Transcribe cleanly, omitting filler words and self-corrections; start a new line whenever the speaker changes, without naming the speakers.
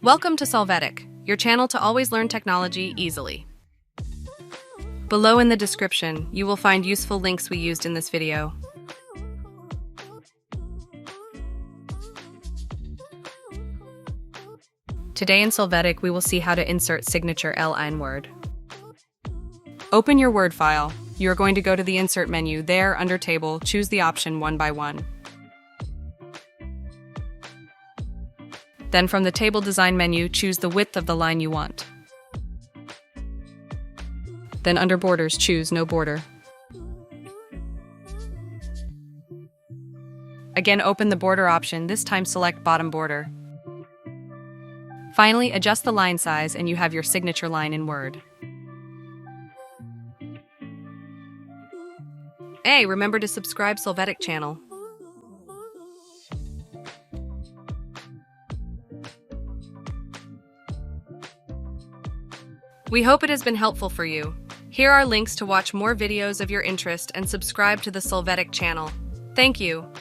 Welcome to Solvetic, your channel to always learn technology easily. Below in the description, you will find useful links we used in this video. Today in Solvetic, we will see how to insert 𝗔𝗟𝗟 in Word. Open your Word file. You are going to go to the Insert menu. There, under Table, choose the option 1 by 1. Then from the Table Design menu, choose the width of the line you want. Then under Borders, choose No Border. Again, open the Border option. This time select Bottom Border. Finally, adjust the line size and you have your signature line in Word. Hey, remember to subscribe Solvetic channel. We hope it has been helpful for you. Here are links to watch more videos of your interest and subscribe to the Solvetic channel. Thank you.